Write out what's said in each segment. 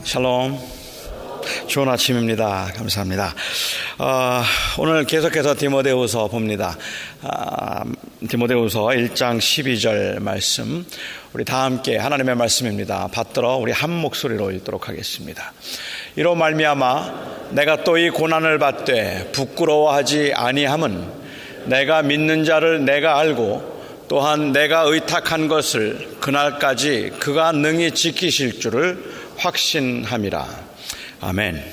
샬롬. 좋은 아침입니다. 감사합니다. 오늘 계속해서 디모데후서 봅니다. 디모데후서 1장 12절 말씀, 우리 다 함께 하나님의 말씀입니다. 받들어 우리 한 목소리로 읽도록 하겠습니다. 이로 말미암아 내가 또 이 고난을 받되 부끄러워하지 아니함은 내가 믿는 자를 내가 알고 또한 내가 의탁한 것을 그날까지 그가 능히 지키실 줄을 확신함이라. 아멘.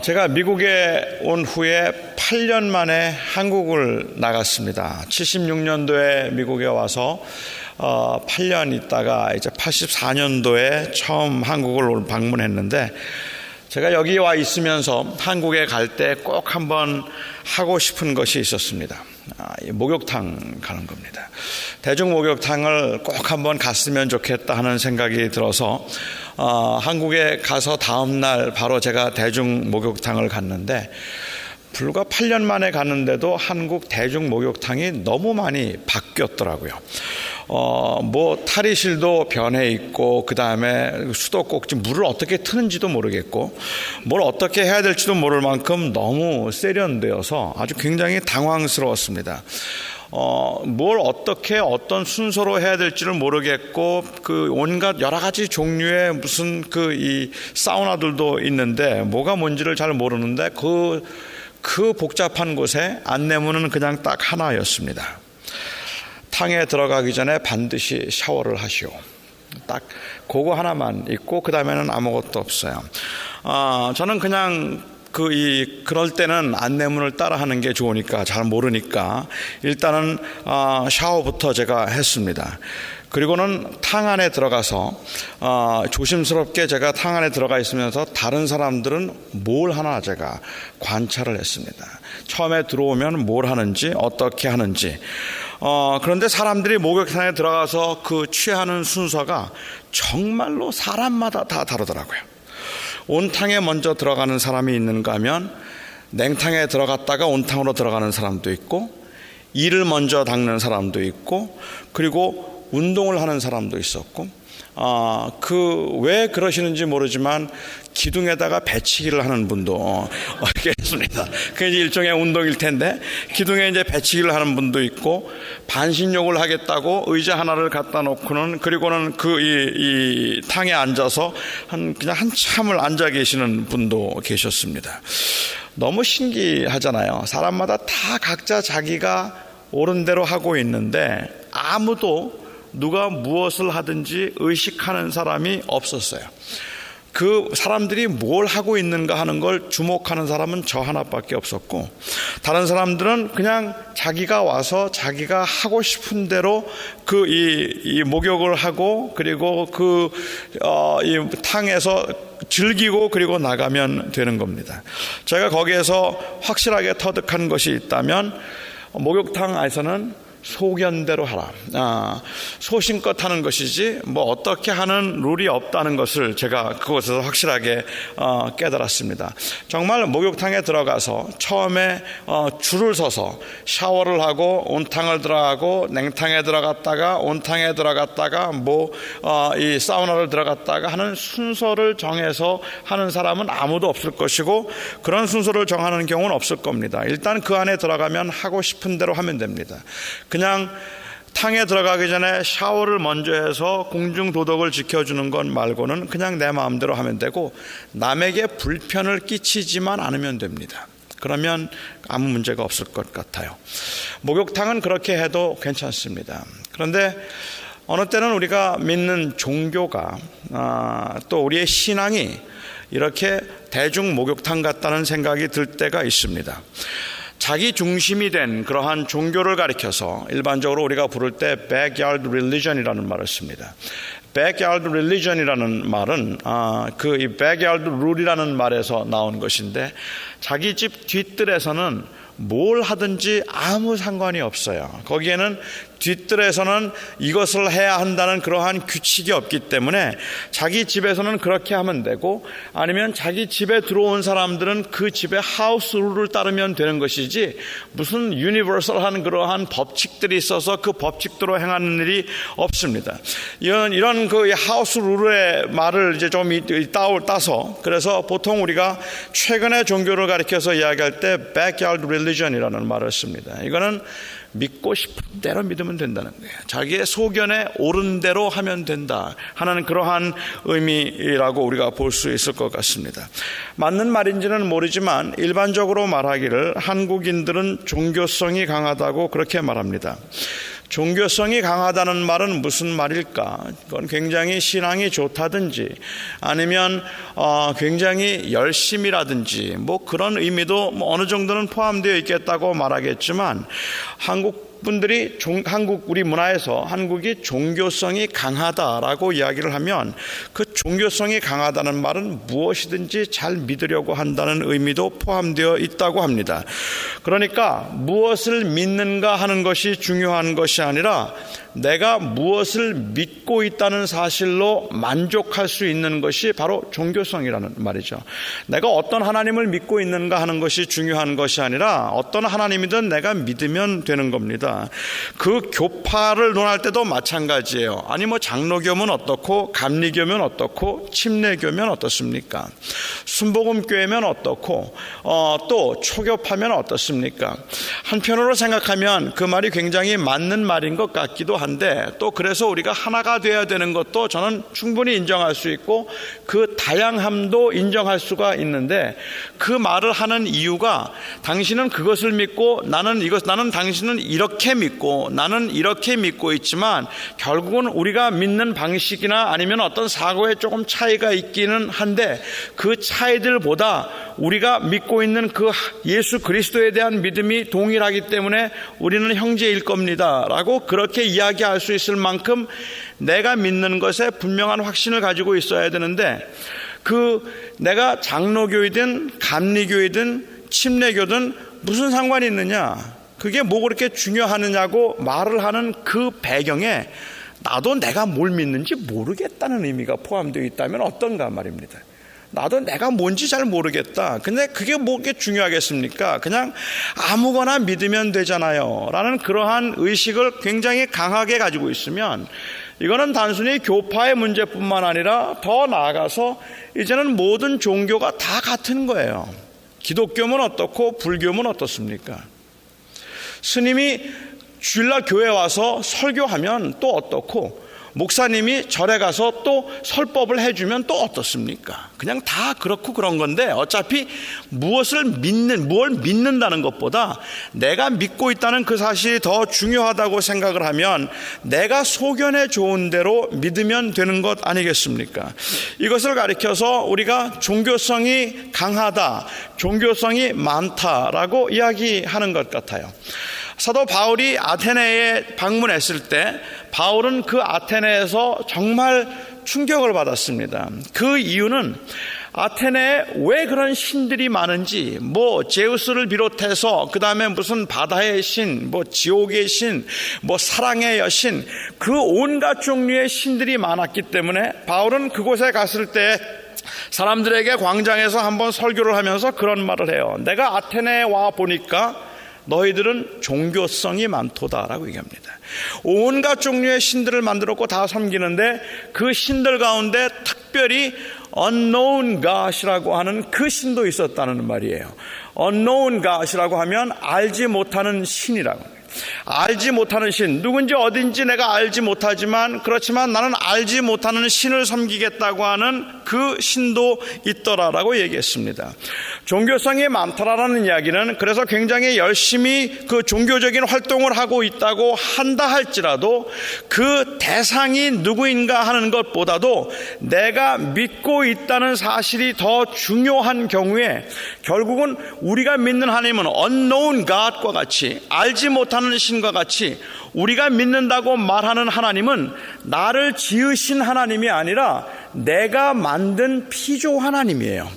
제가 미국에 온 후에 8년 만에 한국을 나갔습니다. 76년도에 미국에 와서 8년 있다가 이제 84년도에 처음 한국을 방문했는데, 제가 여기 와 있으면서 한국에 갈 때 꼭 한번 하고 싶은 것이 있었습니다. 목욕탕 가는 겁니다. 대중 목욕탕을 꼭 한번 갔으면 좋겠다 하는 생각이 들어서 한국에 가서 다음날 바로 제가 대중 목욕탕을 갔는데, 불과 8년 만에 갔는데도 한국 대중 목욕탕이 너무 많이 바뀌었더라고요. 탈의실도 변해 있고, 그 다음에 수도꼭지 물을 어떻게 트는지도 모르겠고, 뭘 어떻게 해야 될지도 모를 만큼 너무 세련되어서 아주 굉장히 당황스러웠습니다. 뭘 어떻게 어떤 순서로 해야 될지를 모르겠고, 그 온갖 여러 가지 종류의 무슨 이 사우나들도 있는데 뭐가 뭔지를 잘 모르는데 그 복잡한 곳에 안내문은 그냥 딱 하나였습니다. 탕에 들어가기 전에 반드시 샤워를 하시오. 딱 그거 하나만 있고 그 다음에는 아무것도 없어요. 저는 그냥 그럴 때는 안내문을 따라하는 게 좋으니까, 잘 모르니까 일단은 샤워부터 제가 했습니다. 그리고는 탕 안에 들어가서 조심스럽게 제가 탕 안에 들어가 있으면서 다른 사람들은 뭘 하나 제가 관찰을 했습니다. 처음에 들어오면 뭘 하는지, 어떻게 하는지. 그런데 사람들이 목욕탕에 들어가서 취하는 순서가 정말로 사람마다 다 다르더라고요. 온탕에 먼저 들어가는 사람이 있는가 하면 냉탕에 들어갔다가 온탕으로 들어가는 사람도 있고, 이를 먼저 닦는 사람도 있고, 그리고 운동을 하는 사람도 있었고, 왜 그러시는지 모르지만 기둥에다가 배치기를 하는 분도 있겠습니다. 그게 일종의 운동일 텐데, 기둥에 이제 배치기를 하는 분도 있고, 반신욕을 하겠다고 의자 하나를 갖다 놓고는, 그리고는 이 탕에 앉아서 그냥 한참을 앉아 계시는 분도 계셨습니다. 너무 신기하잖아요. 사람마다 다 각자 자기가 옳은 대로 하고 있는데 아무도 누가 무엇을 하든지 의식하는 사람이 없었어요. 그 사람들이 뭘 하고 있는가 하는 걸 주목하는 사람은 저 하나밖에 없었고, 다른 사람들은 그냥 자기가 와서 자기가 하고 싶은 대로 이 목욕을 하고, 그리고 이 탕에서 즐기고 그리고 나가면 되는 겁니다. 제가 거기에서 확실하게 터득한 것이 있다면, 목욕탕 안에서는 소견대로 하라. 소신껏 하는 것이지 어떻게 하는 룰이 없다는 것을 제가 그곳에서 확실하게 깨달았습니다. 정말 목욕탕에 들어가서 처음에 줄을 서서 샤워를 하고 온탕을 들어가고, 냉탕에 들어갔다가 온탕에 들어갔다가 이 사우나를 들어갔다가 하는 순서를 정해서 하는 사람은 아무도 없을 것이고, 그런 순서를 정하는 경우는 없을 겁니다. 일단 그 안에 들어가면 하고 싶은 대로 하면 됩니다. 그냥 탕에 들어가기 전에 샤워를 먼저 해서 공중도덕을 지켜주는 것 말고는 그냥 내 마음대로 하면 되고, 남에게 불편을 끼치지만 않으면 됩니다. 그러면 아무 문제가 없을 것 같아요. 목욕탕은 그렇게 해도 괜찮습니다. 그런데 어느 때는 우리가 믿는 종교가, 또 우리의 신앙이 이렇게 대중 목욕탕 같다는 생각이 들 때가 있습니다. 자기 중심이 된 그러한 종교를 가리켜서 일반적으로 우리가 부를 때 backyard religion이라는 말을 씁니다. backyard religion이라는 말은 이 backyard rule이라는 말에서 나온 것인데, 자기 집 뒤뜰에서는 뭘 하든지 아무 상관이 없어요. 거기에는 뒤뜰에서는 이것을 해야 한다는 그러한 규칙이 없기 때문에 자기 집에서는 그렇게 하면 되고, 아니면 자기 집에 들어온 사람들은 그 집의 하우스 룰을 따르면 되는 것이지, 무슨 유니버설한 그러한 법칙들이 있어서 그 법칙대로 행하는 일이 없습니다. 이런 그 하우스 룰의 말을 이제 좀 따서, 그래서 보통 우리가 최근의 종교를 가리켜서 이야기할 때 backyard religion이라는 말을 씁니다. 이거는 믿고 싶은 대로 믿으면 된다는 거예요. 자기의 소견에 옳은 대로 하면 된다 하는 그러한 의미라고 우리가 볼 수 있을 것 같습니다. 맞는 말인지는 모르지만 일반적으로 말하기를 한국인들은 종교성이 강하다고 그렇게 말합니다. 종교성이 강하다는 말은 무슨 말일까? 그건 굉장히 신앙이 좋다든지, 아니면 굉장히 열심이라든지, 뭐 그런 의미도 어느 정도는 포함되어 있겠다고 말하겠지만, 우리 문화에서 한국이 종교성이 강하다라고 이야기를 하면 그 종교성이 강하다는 말은 무엇이든지 잘 믿으려고 한다는 의미도 포함되어 있다고 합니다. 그러니까 무엇을 믿는가 하는 것이 중요한 것이 아니라 내가 무엇을 믿고 있다는 사실로 만족할 수 있는 것이 바로 종교성이라는 말이죠. 내가 어떤 하나님을 믿고 있는가 하는 것이 중요한 것이 아니라 어떤 하나님이든 내가 믿으면 되는 겁니다. 그 교파를 논할 때도 마찬가지예요. 아니 뭐 장로교면 어떻고, 감리교면 어떻고, 침례교면 어떻습니까? 순복음교회면 어떻고, 또 초교파면 어떻습니까? 한편으로 생각하면 그 말이 굉장히 맞는 말인 것 같기도 한데, 또 그래서 우리가 하나가 되어야 되는 것도 저는 충분히 인정할 수 있고 그 다양함도 인정할 수가 있는데, 그 말을 하는 이유가 당신은 그것을 믿고 나는 당신은 이렇게 믿고 나는 이렇게 믿고 있지만 결국은 우리가 믿는 방식이나 아니면 어떤 사고에 조금 차이가 있기는 한데, 그 차이들보다 우리가 믿고 있는 그 예수 그리스도에 대한 믿음이 동일하기 때문에 우리는 형제일 겁니다 라고 그렇게 이야기할 수 있을 만큼 내가 믿는 것에 분명한 확신을 가지고 있어야 되는데, 내가 장로교이든 감리교이든 침례교든 무슨 상관이 있느냐, 그게 뭐 그렇게 중요하느냐고 말을 하는 그 배경에 나도 내가 뭘 믿는지 모르겠다는 의미가 포함되어 있다면 어떤가 말입니다. 나도 내가 뭔지 잘 모르겠다. 근데 그게 뭐 그렇게 중요하겠습니까? 그냥 아무거나 믿으면 되잖아요 라는 그러한 의식을 굉장히 강하게 가지고 있으면, 이거는 단순히 교파의 문제뿐만 아니라 더 나아가서 이제는 모든 종교가 다 같은 거예요. 기독교면 어떻고 불교면 어떻습니까? 스님이 주일날 교회 와서 설교하면 또 어떻고, 목사님이 절에 가서 또 설법을 해주면 또 어떻습니까? 그냥 다 그렇고 그런 건데, 어차피 뭘 믿는다는 것보다 내가 믿고 있다는 그 사실이 더 중요하다고 생각을 하면 내가 소견에 좋은 대로 믿으면 되는 것 아니겠습니까? 이것을 가리켜서 우리가 종교성이 강하다, 종교성이 많다라고 이야기하는 것 같아요. 사도 바울이 아테네에 방문했을 때 바울은 그 아테네에서 정말 충격을 받았습니다. 그 이유는 아테네에 왜 그런 신들이 많은지, 뭐 제우스를 비롯해서 그 다음에 무슨 바다의 신, 뭐 지옥의 신, 뭐 사랑의 여신, 그 온갖 종류의 신들이 많았기 때문에 바울은 그곳에 갔을 때 사람들에게 광장에서 한번 설교를 하면서 그런 말을 해요. 내가 아테네에 와 보니까 너희들은 종교성이 많도다라고 얘기합니다. 온갖 종류의 신들을 만들었고 다 섬기는데 그 신들 가운데 특별히 unknown God이라고 하는 그 신도 있었다는 말이에요. unknown God이라고 하면 알지 못하는 신이라고. 알지 못하는 신, 누군지 어딘지 내가 알지 못하지만 그렇지만 나는 알지 못하는 신을 섬기겠다고 하는 그 신도 있더라라고 얘기했습니다. 종교성이 많더라라는 이야기는 그래서 굉장히 열심히 그 종교적인 활동을 하고 있다고 한다 할지라도 그 대상이 누구인가 하는 것보다도 내가 믿고 있다는 사실이 더 중요한 경우에 결국은 우리가 믿는 하나님은 unknown God과 같이, 알지 못하는 신과 같이 우리가 믿는다고 말하는 하나님은 나를 지으신 하나님이 아니라 내가 만든 피조 하나님이에요.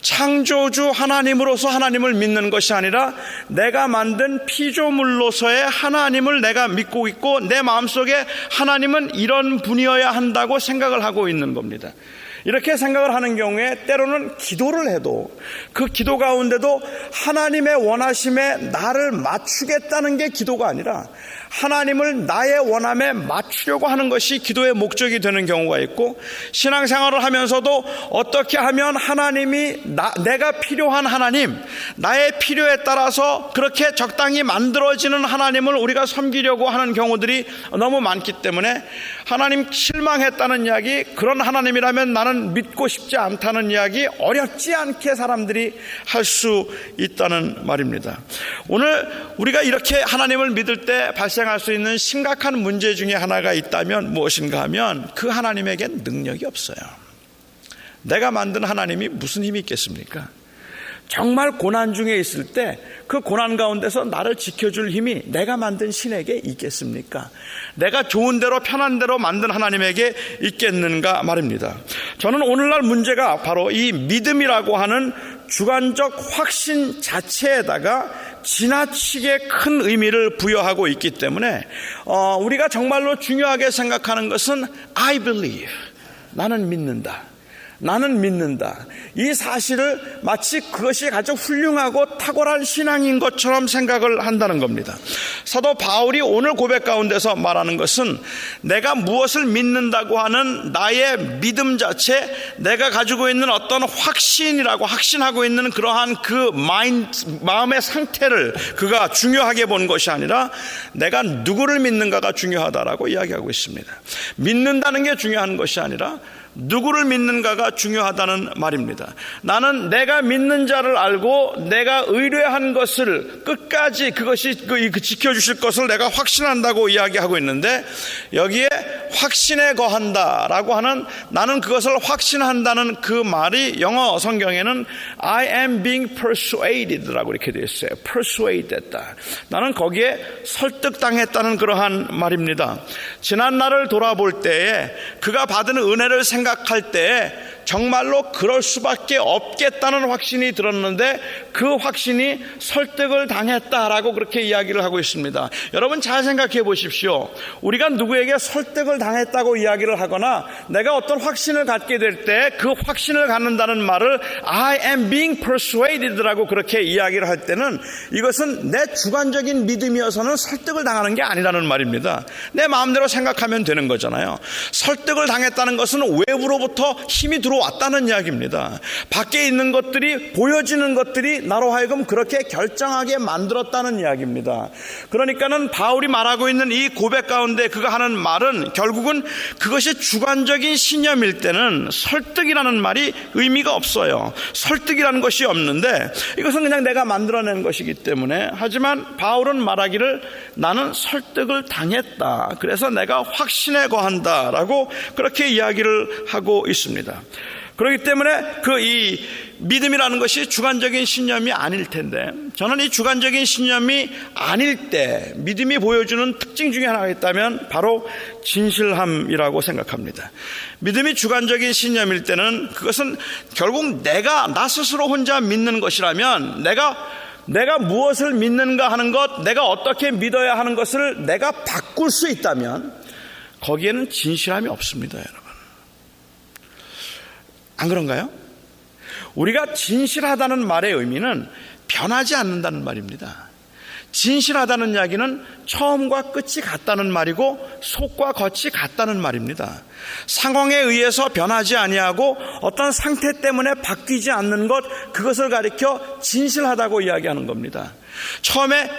창조주 하나님으로서 하나님을 믿는 것이 아니라 내가 만든 피조물로서의 하나님을 내가 믿고 있고 내 마음속에 하나님은 이런 분이어야 한다고 생각을 하고 있는 겁니다. 이렇게 생각을 하는 경우에 때로는 기도를 해도 그 기도 가운데도 하나님의 원하심에 나를 맞추겠다는 게 기도가 아니라 하나님을 나의 원함에 맞추려고 하는 것이 기도의 목적이 되는 경우가 있고, 신앙생활을 하면서도 어떻게 하면 하나님이 내가 필요한 하나님, 나의 필요에 따라서 그렇게 적당히 만들어지는 하나님을 우리가 섬기려고 하는 경우들이 너무 많기 때문에 하나님 실망했다는 이야기, 그런 하나님이라면 나는 믿고 싶지 않다는 이야기 어렵지 않게 사람들이 할 수 있다는 말입니다. 오늘 우리가 이렇게 하나님을 믿을 때 발생할 수 있는 심각한 문제 중에 하나가 있다면 무엇인가 하면 그 하나님에겐 능력이 없어요. 내가 만든 하나님이 무슨 힘이 있겠습니까? 정말 고난 중에 있을 때 그 고난 가운데서 나를 지켜줄 힘이 내가 만든 신에게 있겠습니까? 내가 좋은 대로 편한 대로 만든 하나님에게 있겠는가 말입니다. 저는 오늘날 문제가 바로 이 믿음이라고 하는 주관적 확신 자체에다가 지나치게 큰 의미를 부여하고 있기 때문에 우리가 정말로 중요하게 생각하는 것은 I believe, 나는 믿는다, 나는 믿는다, 이 사실을 마치 그것이 아주 훌륭하고 탁월한 신앙인 것처럼 생각을 한다는 겁니다. 사도 바울이 오늘 고백 가운데서 말하는 것은 내가 무엇을 믿는다고 하는 나의 믿음 자체, 내가 가지고 있는 어떤 확신하고 있는 그러한 그 마음의 상태를 그가 중요하게 본 것이 아니라 내가 누구를 믿는가가 중요하다라고 이야기하고 있습니다. 믿는다는 게 중요한 것이 아니라 누구를 믿는가가 중요하다는 말입니다. 나는 내가 믿는 자를 알고 내가 의뢰한 것을 끝까지 그것이 지켜주실 것을 내가 확신한다고 이야기하고 있는데, 여기에 확신에 거한다라고 하는, 나는 그것을 확신한다는 그 말이 영어 성경에는 I am being persuaded라고 이렇게 되어 있어요. persuaded했다. 나는 거기에 설득당했다는 그러한 말입니다. 지난 날을 돌아볼 때에 그가 받은 은혜를 생각할 때에 정말로 그럴 수밖에 없겠다는 확신이 들었는데 그 확신이 설득을 당했다라고 그렇게 이야기를 하고 있습니다. 여러분 잘 생각해 보십시오. 우리가 누구에게 설득을 당했다고 이야기를 하거나 내가 어떤 확신을 갖게 될 때 그 확신을 갖는다는 말을 I am being persuaded라고 그렇게 이야기를 할 때는 이것은 내 주관적인 믿음이어서는 설득을 당하는 게 아니라는 말입니다. 내 마음대로 생각하면 되는 거잖아요. 설득을 당했다는 것은 외부로부터 힘이 들어왔다는 이야기입니다. 밖에 있는 것들이, 보여지는 것들이 나로 하여금 그렇게 결정하게 만들었다는 이야기입니다. 그러니까는 바울이 말하고 있는 이 고백 가운데 그가 하는 말은 결국은 그것이 주관적인 신념일 때는 설득이라는 말이 의미가 없어요. 설득이라는 것이 없는데 이것은 그냥 내가 만들어낸 것이기 때문에, 하지만 바울은 말하기를 나는 설득을 당했다, 그래서 내가 확신에 거한다라고 그렇게 이야기를 하고 있습니다. 그렇기 때문에 이 믿음이라는 것이 주관적인 신념이 아닐 텐데, 저는 이 주관적인 신념이 아닐 때 믿음이 보여주는 특징 중에 하나가 있다면 바로 진실함이라고 생각합니다. 믿음이 주관적인 신념일 때는 그것은 결국 나 스스로 혼자 믿는 것이라면, 내가 무엇을 믿는가 하는 것, 내가 어떻게 믿어야 하는 것을 내가 바꿀 수 있다면 거기에는 진실함이 없습니다, 여러분. 안 그런가요? 우리가 진실하다는 말의 의미는 변하지 않는다는 말입니다. 진실하다는 이야기는 처음과 끝이 같다는 말이고 속과 겉이 같다는 말입니다. 상황에 의해서 변하지 아니하고 어떤 상태 때문에 바뀌지 않는 것, 그것을 가리켜 진실하다고 이야기하는 겁니다.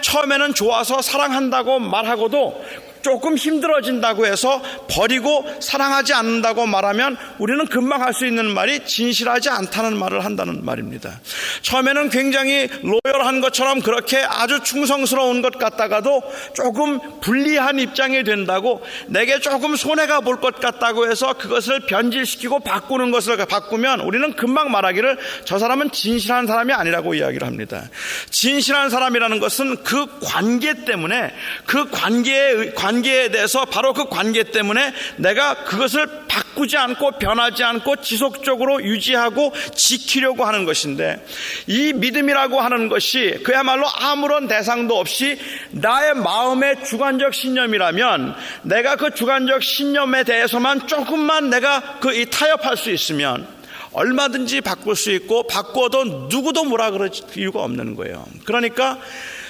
처음에는 좋아서 사랑한다고 말하고도 조금 힘들어진다고 해서 버리고 사랑하지 않는다고 말하면 우리는 금방 할 수 있는 말이 진실하지 않다는 말을 한다는 말입니다. 처음에는 굉장히 로열한 것처럼 그렇게 아주 충성스러운 것 같다가도 조금 불리한 입장이 된다고, 내게 조금 손해가 볼 것 같다고 해서 그것을 변질시키고 바꾸는 것을 바꾸면 우리는 금방 말하기를 저 사람은 진실한 사람이 아니라고 이야기를 합니다. 진실한 사람이라는 것은 그 관계 때문에 그 관계에 관계에 대해서 바로 그 관계 때문에 내가 그것을 바꾸지 않고 변하지 않고 지속적으로 유지하고 지키려고 하는 것인데, 이 믿음이라고 하는 것이 그야말로 아무런 대상도 없이 나의 마음의 주관적 신념이라면, 내가 그 주관적 신념에 대해서만 조금만 내가 이 타협할 수 있으면 얼마든지 바꿀 수 있고, 바꿔도 누구도 뭐라 그럴 이유가 없는 거예요. 그러니까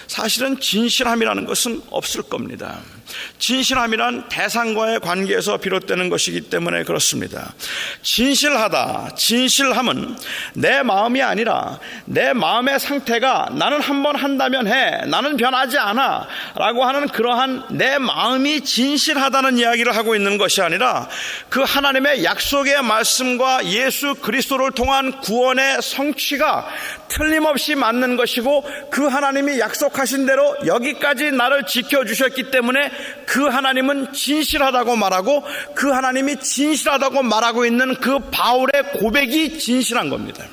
사실은 진실함이라는 것은 없을 겁니다. 진실함이란 대상과의 관계에서 비롯되는 것이기 때문에 그렇습니다. 진실함은 내 마음이 아니라 내 마음의 상태가 나는 한번 한다면 해, 나는 변하지 않아 라고 하는 그러한 내 마음이 진실하다는 이야기를 하고 있는 것이 아니라, 그 하나님의 약속의 말씀과 예수 그리스도를 통한 구원의 성취가 틀림없이 맞는 것이고, 그 하나님이 약속하신 대로 여기까지 나를 지켜주셨기 때문에 그 하나님은 진실하다고 말하고, 그 하나님이 진실하다고 말하고 있는 그 바울의 고백이 진실한 겁니다.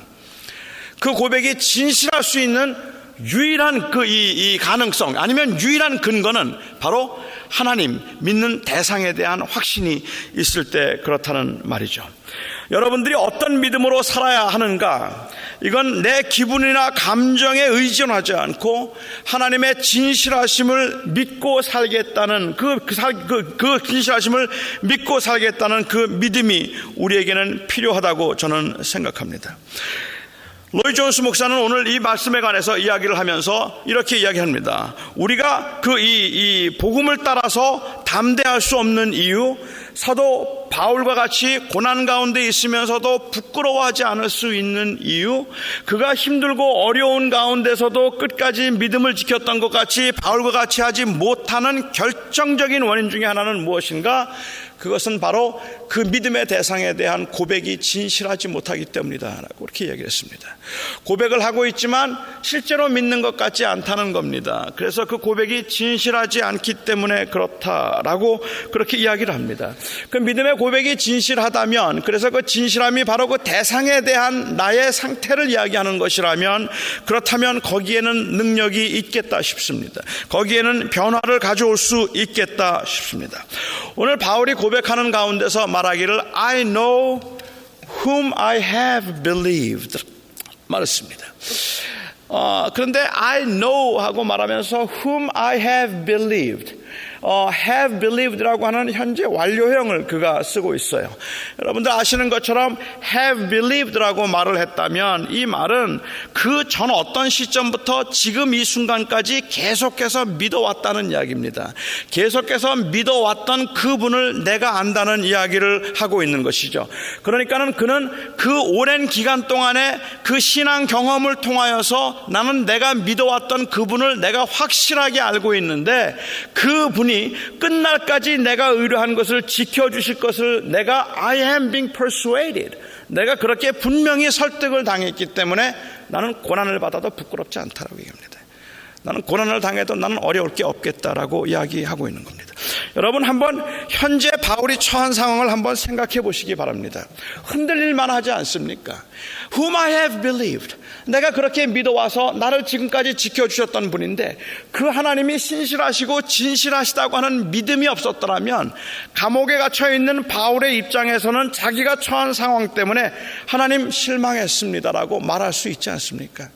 그 고백이 진실할 수 있는 유일한 이 가능성, 아니면 유일한 근거는 바로 하나님 믿는 대상에 대한 확신이 있을 때 그렇다는 말이죠. 여러분들이 어떤 믿음으로 살아야 하는가? 이건 내 기분이나 감정에 의존하지 않고 하나님의 진실하심을 믿고 살겠다는 그 진실하심을 믿고 살겠다는 그 믿음이 우리에게는 필요하다고 저는 생각합니다. 로이 존스 목사는 오늘 이 말씀에 관해서 이야기를 하면서 이렇게 이야기합니다. 우리가 이 복음을 따라서 담대할 수 없는 이유, 사도 바울과 같이 고난 가운데 있으면서도 부끄러워하지 않을 수 있는 이유, 그가 힘들고 어려운 가운데서도 끝까지 믿음을 지켰던 것 같이 바울과 같이 하지 못하는 결정적인 원인 중에 하나는 무엇인가? 그것은 바로 그 믿음의 대상에 대한 고백이 진실하지 못하기 때문이다 라고 그렇게 얘기를 했습니다. 고백을 하고 있지만 실제로 믿는 것 같지 않다는 겁니다. 그래서 그 고백이 진실하지 않기 때문에 그렇다라고 그렇게 이야기를 합니다. 그 믿음의 고백이 진실하다면, 그래서 그 진실함이 바로 그 대상에 대한 나의 상태를 이야기하는 것이라면, 그렇다면 거기에는 능력이 있겠다 싶습니다. 거기에는 변화를 가져올 수 있겠다 싶습니다. 오늘 바울이 고백하는 가운데서 말하기를 I know whom I have believed 말했습니다. 그런데 I know 하고 말하면서 whom I have believed, have believed라고 하는 현재 완료형을 그가 쓰고 있어요. 여러분들 아시는 것처럼 have believed라고 말을 했다면, 이 말은 그 전 어떤 시점부터 지금 이 순간까지 계속해서 믿어왔다는 이야기입니다. 계속해서 믿어왔던 그분을 내가 안다는 이야기를 하고 있는 것이죠. 그러니까는 그는 그 오랜 기간 동안에 그 신앙 경험을 통하여서 나는 내가 믿어왔던 그분을 내가 확실하게 알고 있는데, 그분이 끝날까지 내가 의뢰한 것을 지켜주실 것을 내가 I am being persuaded, 내가 그렇게 분명히 설득을 당했기 때문에 나는 고난을 받아도 부끄럽지 않다라고 얘기합니다. 나는 고난을 당해도 나는 어려울 게 없겠다라고 이야기하고 있는 겁니다. 여러분, 한번 현재 바울이 처한 상황을 한번 생각해 보시기 바랍니다. 흔들릴 만하지 않습니까? Whom I have believed, 내가 그렇게 믿어와서 나를 지금까지 지켜주셨던 분인데, 그 하나님이 신실하시고 진실하시다고 하는 믿음이 없었더라면 감옥에 갇혀있는 바울의 입장에서는 자기가 처한 상황 때문에 하나님 실망했습니다라고 말할 수 있지 않습니까?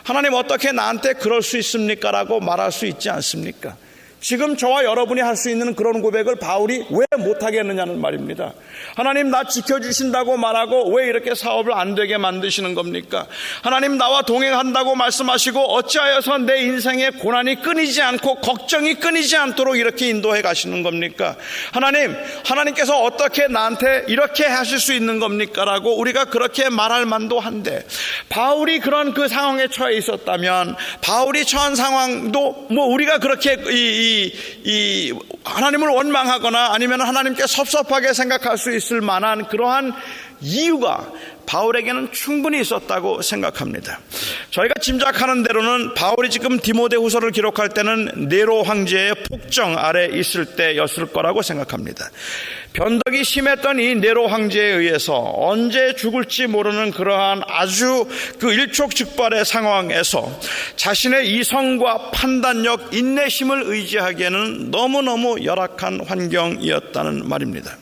하나님 어떻게 나한테 그럴 수 있습니까? 라고 말할 수 있지 않습니까? 지금 저와 여러분이 할 수 있는 그런 고백을 바울이 왜 못하게 했느냐는 말입니다. 하나님 나 지켜주신다고 말하고 왜 이렇게 사업을 안 되게 만드시는 겁니까? 하나님 나와 동행한다고 말씀하시고 어찌하여서 내 인생의 고난이 끊이지 않고 걱정이 끊이지 않도록 이렇게 인도해 가시는 겁니까? 하나님께서 어떻게 나한테 이렇게 하실 수 있는 겁니까? 라고 우리가 그렇게 말할 만도 한데, 바울이 그런 그 상황에 처해 있었다면, 바울이 처한 상황도 우리가 그렇게 하나님을 원망하거나 아니면 하나님께 섭섭하게 생각할 수 있을 만한 그러한 이유가 바울에게는 충분히 있었다고 생각합니다. 저희가 짐작하는 대로는 바울이 지금 디모데후서를 기록할 때는 네로 황제의 폭정 아래 있을 때였을 거라고 생각합니다. 변덕이 심했던 이 네로 황제에 의해서 언제 죽을지 모르는 그러한 아주 그 일촉즉발의 상황에서 자신의 이성과 판단력, 인내심을 의지하기에는 너무너무 열악한 환경이었다는 말입니다.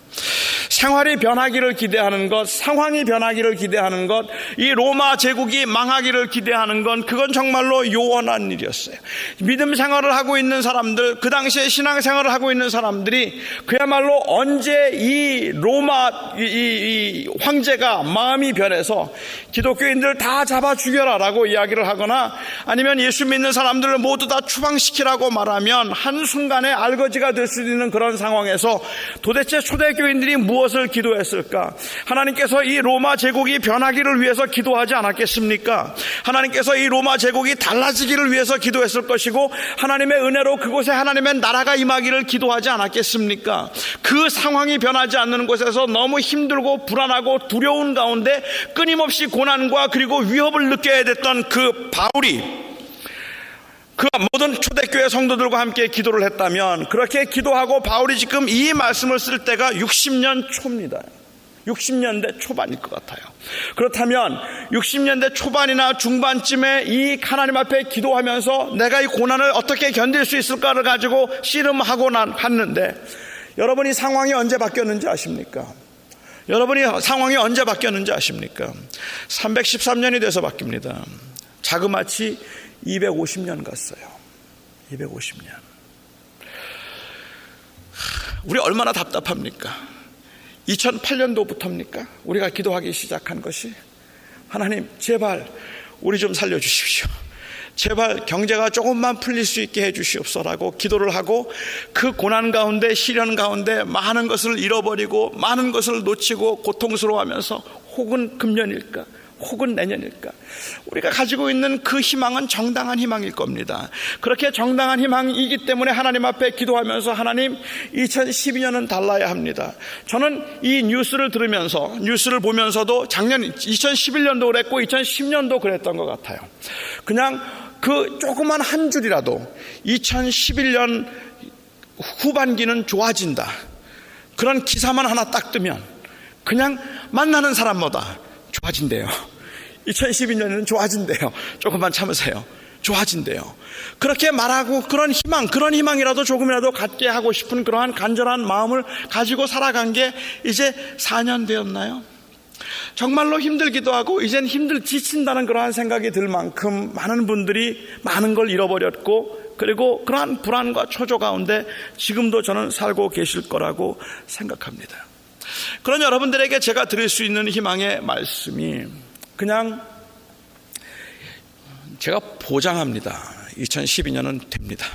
생활이 변하기를 기대하는 것, 상황이 변하기를 기대하는 것, 이 로마 제국이 망하기를 기대하는 건 그건 정말로 요원한 일이었어요. 믿음 생활을 하고 있는 사람들, 그 당시에 신앙 생활을 하고 있는 사람들이 그야말로 언제 이 로마 이 황제가 마음이 변해서 기독교인들 다 잡아 죽여라라고 이야기를 하거나 아니면 예수 믿는 사람들을 모두 다 추방시키라고 말하면 한순간에 알거지가 될 수 있는 그런 상황에서 도대체 초대교인들이 무엇을 기도했을까? 하나님께서 이 로마 제국이 변하기를 위해서 기도하지 않았겠습니까? 하나님께서 이 로마 제국이 달라지기를 위해서 기도했을 것이고 하나님의 은혜로 그곳에 하나님의 나라가 임하기를 기도하지 않았겠습니까? 그 상황이 변하지 않는 곳에서 너무 힘들고 불안하고 두려운 가운데 끊임없이 고난과 그리고 위협을 느껴야 됐던 그 바울이 그 모든 초대교회 성도들과 함께 기도를 했다면 그렇게 기도하고 바울이 지금 이 말씀을 쓸 때가 60년 초입니다. 60년대 초반일 것 같아요. 그렇다면 60년대 초반이나 중반쯤에 이 하나님 앞에 기도하면서 내가 이 고난을 어떻게 견딜 수 있을까를 가지고 씨름하고 갔는데 여러분이 상황이 언제 바뀌었는지 아십니까? 여러분이 상황이 언제 바뀌었는지 아십니까? 313년이 돼서 바뀝니다. 자그마치 250년 갔어요. 250년. 우리 얼마나 답답합니까? 2008년도부터입니까? 우리가 기도하기 시작한 것이 하나님 제발 우리 좀 살려주십시오. 제발 경제가 조금만 풀릴 수 있게 해주시옵소서라고 기도를 하고 그 고난 가운데 시련 가운데 많은 것을 잃어버리고 많은 것을 놓치고 고통스러워하면서 혹은 금년일까 혹은 내년일까 우리가 가지고 있는 그 희망은 정당한 희망일 겁니다. 그렇게 정당한 희망이기 때문에 하나님 앞에 기도하면서 하나님 2012년은 달라야 합니다. 저는 이 뉴스를 들으면서 뉴스를 보면서도 작년 2011년도 그랬고 2010년도 그랬던 것 같아요. 그냥 그 조그만 한 줄이라도 2011년 후반기는 좋아진다 그런 기사만 하나 딱 뜨면 그냥 만나는 사람마다 좋아진대요. 2012년에는 좋아진대요. 조금만 참으세요. 좋아진대요. 그렇게 말하고 그런 희망이라도 조금이라도 갖게 하고 싶은 그러한 간절한 마음을 가지고 살아간 게 이제 4년 되었나요? 정말로 힘들기도 하고 이젠 지친다는 그러한 생각이 들 만큼 많은 분들이 많은 걸 잃어버렸고 그리고 그러한 불안과 초조 가운데 지금도 저는 살고 계실 거라고 생각합니다. 그런 여러분들에게 제가 드릴 수 있는 희망의 말씀이 그냥 제가 보장합니다. 2012년은 됩니다.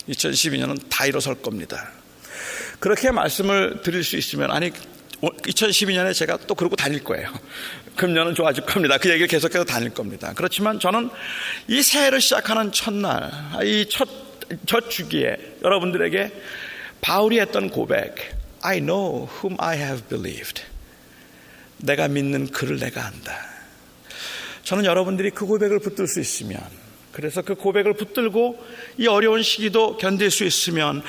2012년은 다 일어설 겁니다. 그렇게 말씀을 드릴 수 있으면 2012년에 제가 또 그러고 다닐 거예요. 금년은 좋아질 겁니다. 그 얘기를 계속해서 다닐 겁니다. 그렇지만 저는 이 새해를 시작하는 첫날 이 첫 주기에 여러분들에게 바울이 했던 고백 I know whom I have believed. 내가 믿는 그를 내가 안다. 저는 여러분들이 그 고백을 붙들 수 있으면 그래서 그 고백을 붙들고 이 어려운 시기도 견딜 수 있으면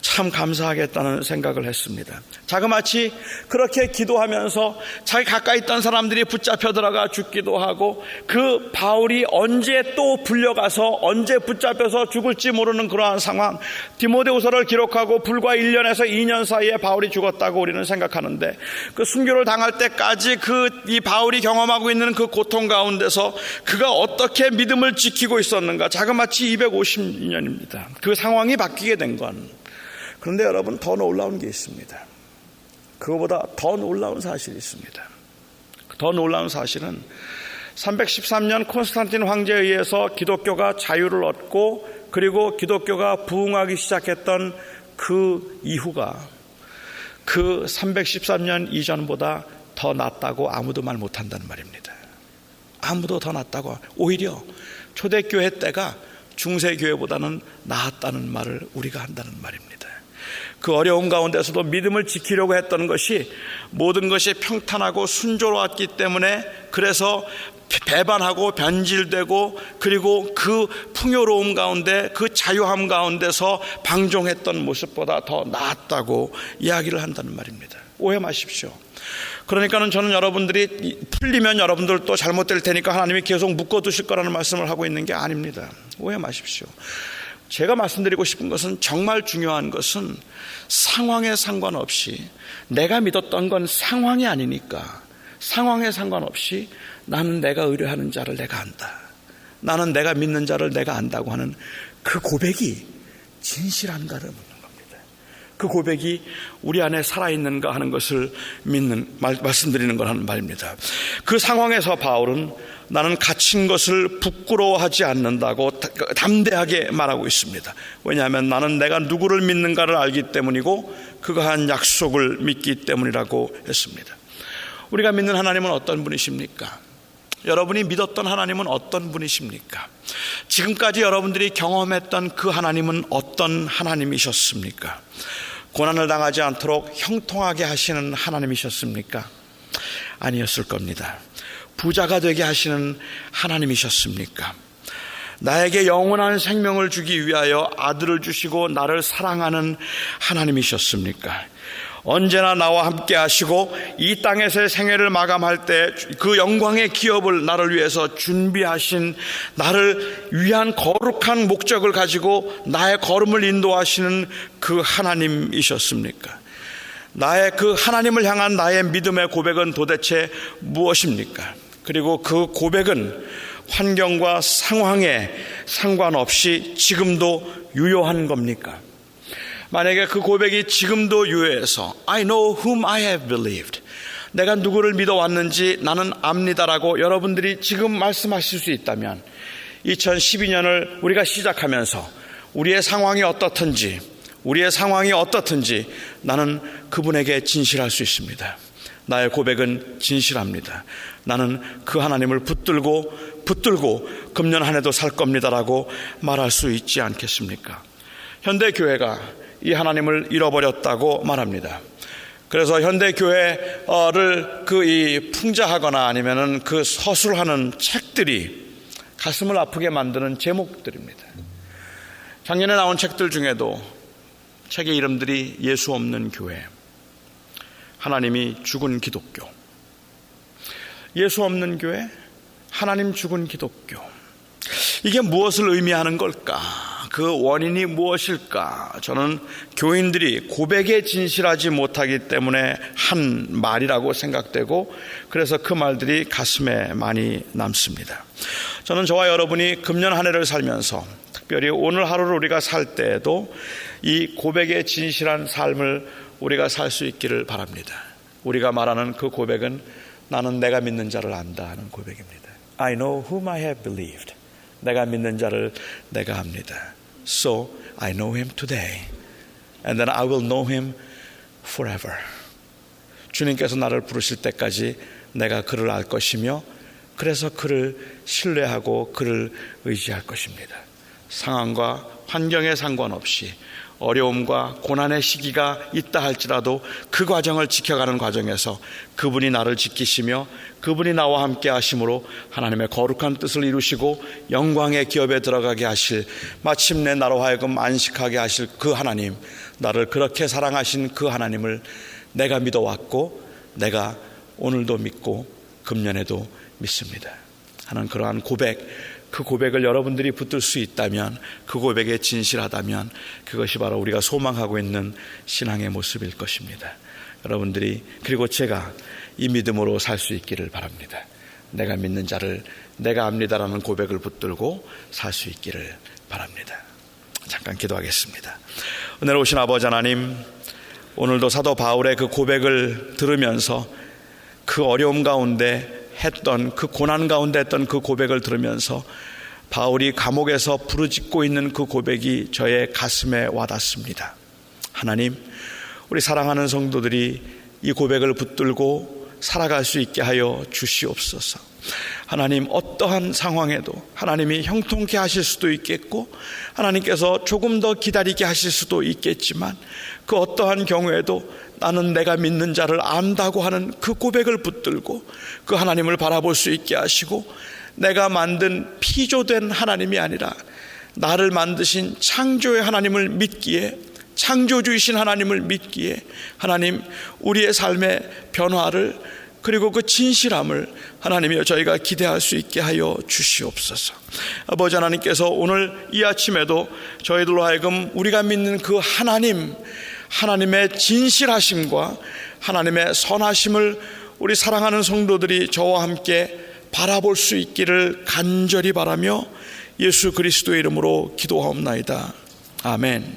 참 감사하겠다는 생각을 했습니다. 자그마치 그렇게 기도하면서 자기 가까이 있던 사람들이 붙잡혀 들어가 죽기도 하고 그 바울이 언제 또 불려가서 언제 붙잡혀서 죽을지 모르는 그러한 상황 디모데후서를 기록하고 불과 1년에서 2년 사이에 바울이 죽었다고 우리는 생각하는데 그 순교를 당할 때까지 이 바울이 경험하고 있는 그 고통 가운데서 그가 어떻게 믿음을 지키고 있었는가 자그마치 250년입니다. 그 상황이 바뀌게 된 건 그런데 여러분 더 놀라운 게 있습니다. 그거보다 더 놀라운 사실이 있습니다. 더 놀라운 사실은 313년 콘스탄틴 황제에 의해서 기독교가 자유를 얻고 그리고 기독교가 부흥하기 시작했던 그 이후가 그 313년 이전보다 더 낫다고 아무도 말 못한다는 말입니다. 아무도 더 낫다고 오히려 초대교회 때가 중세교회보다는 나았다는 말을 우리가 한다는 말입니다. 그 어려운 가운데서도 믿음을 지키려고 했던 것이 모든 것이 평탄하고 순조로웠기 때문에 그래서 배반하고 변질되고 그리고 그 풍요로움 가운데 그 자유함 가운데서 방종했던 모습보다 더 나았다고 이야기를 한다는 말입니다. 오해 마십시오. 그러니까는 저는 여러분들이 풀리면 여러분들도 잘못될 테니까 하나님이 계속 묶어두실 거라는 말씀을 하고 있는 게 아닙니다. 오해 마십시오. 제가 말씀드리고 싶은 것은 정말 중요한 것은 상황에 상관없이 내가 믿었던 건 상황이 아니니까 상황에 상관없이 나는 내가 의뢰하는 자를 내가 안다. 나는 내가 믿는 자를 내가 안다고 하는 그 고백이 진실한가를 묻는 겁니다. 그 고백이 우리 안에 살아있는가 하는 것을 말씀드리는 거라는 말입니다. 그 상황에서 바울은 나는 갇힌 것을 부끄러워하지 않는다고 담대하게 말하고 있습니다. 왜냐하면 나는 내가 누구를 믿는가를 알기 때문이고 그가 한 약속을 믿기 때문이라고 했습니다. 우리가 믿는 하나님은 어떤 분이십니까? 여러분이 믿었던 하나님은 어떤 분이십니까? 지금까지 여러분들이 경험했던 그 하나님은 어떤 하나님이셨습니까? 고난을 당하지 않도록 형통하게 하시는 하나님이셨습니까? 아니었을 겁니다. 부자가 되게 하시는 하나님이셨습니까? 나에게 영원한 생명을 주기 위하여 아들을 주시고 나를 사랑하는 하나님이셨습니까? 언제나 나와 함께 하시고 이 땅에서의 생애를 마감할 때 그 영광의 기업을 나를 위해서 준비하신 나를 위한 거룩한 목적을 가지고 나의 걸음을 인도하시는 그 하나님이셨습니까? 나의 그 하나님을 향한 나의 믿음의 고백은 도대체 무엇입니까? 그리고 그 고백은 환경과 상황에 상관없이 지금도 유효한 겁니까? 만약에 그 고백이 지금도 유효해서 I know whom I have believed, 내가 누구를 믿어왔는지 나는 압니다라고 여러분들이 지금 말씀하실 수 있다면 2012년을 우리가 시작하면서 우리의 상황이 어떻든지 나는 그분에게 진실할 수 있습니다. 나의 고백은 진실합니다. 나는 그 하나님을 붙들고 금년 한 해도 살 겁니다라고 말할 수 있지 않겠습니까? 현대교회가 이 하나님을 잃어버렸다고 말합니다. 그래서 현대교회를 이 풍자하거나 아니면은 그 서술하는 책들이 가슴을 아프게 만드는 제목들입니다. 작년에 나온 책들 중에도 책의 이름들이 예수 없는 교회, 하나님이 죽은 기독교, 예수 없는 교회, 하나님 죽은 기독교. 이게 무엇을 의미하는 걸까? 그 원인이 무엇일까? 저는 교인들이 고백에 진실하지 못하기 때문에 한 말이라고 생각되고 그래서 그 말들이 가슴에 많이 남습니다. 저는 저와 여러분이 금년 한 해를 살면서 특별히 오늘 하루를 우리가 살 때에도 이 고백에 진실한 삶을 우리가 살 수 있기를 바랍니다. 우리가 말하는 그 고백은 나는 내가 믿는 자를 안다 하는 고백입니다. I know whom I have believed. 내가 믿는 자를 내가 압니다. So I know him today and then I will know him forever. 주님께서 나를 부르실 때까지 내가 그를 알 것이며 그래서 그를 신뢰하고 그를 의지할 것입니다. 상황과 환경에 상관없이 어려움과 고난의 시기가 있다 할지라도 그 과정을 지켜가는 과정에서 그분이 나를 지키시며 그분이 나와 함께 하심으로 하나님의 거룩한 뜻을 이루시고 영광의 기업에 들어가게 하실, 마침내 나로 하여금 안식하게 하실 그 하나님, 나를 그렇게 사랑하신 그 하나님을 내가 믿어왔고 내가 오늘도 믿고 금년에도 믿습니다 하는 그러한 고백, 그 고백을 여러분들이 붙들 수 있다면, 그 고백에 진실하다면 그것이 바로 우리가 소망하고 있는 신앙의 모습일 것입니다. 여러분들이, 그리고 제가 이 믿음으로 살 수 있기를 바랍니다. 내가 믿는 자를 내가 압니다라는 고백을 붙들고 살 수 있기를 바랍니다. 잠깐 기도하겠습니다. 은혜로 오신 아버지 하나님, 오늘도 사도 바울의 그 고백을 들으면서 그 어려움 가운데 했던, 그 고난 가운데 했던 그 고백을 들으면서 바울이 감옥에서 부르짖고 있는 그 고백이 저의 가슴에 와닿습니다. 하나님, 우리 사랑하는 성도들이 이 고백을 붙들고 살아갈 수 있게 하여 주시옵소서. 하나님, 어떠한 상황에도 하나님이 형통케 하실 수도 있겠고 하나님께서 조금 더 기다리게 하실 수도 있겠지만 그 어떠한 경우에도 나는 내가 믿는 자를 안다고 하는 그 고백을 붙들고 그 하나님을 바라볼 수 있게 하시고, 내가 만든 피조된 하나님이 아니라 나를 만드신 창조의 하나님을 믿기에, 창조주이신 하나님을 믿기에 하나님, 우리의 삶의 변화를 그리고 그 진실함을 하나님이여 저희가 기대할 수 있게 하여 주시옵소서. 아버지 하나님께서 오늘 이 아침에도 저희들로 하여금 우리가 믿는 그 하나님의 진실하심과 하나님의 선하심을 우리 사랑하는 성도들이 저와 함께 바라볼 수 있기를 간절히 바라며 예수 그리스도의 이름으로 기도하옵나이다. 아멘.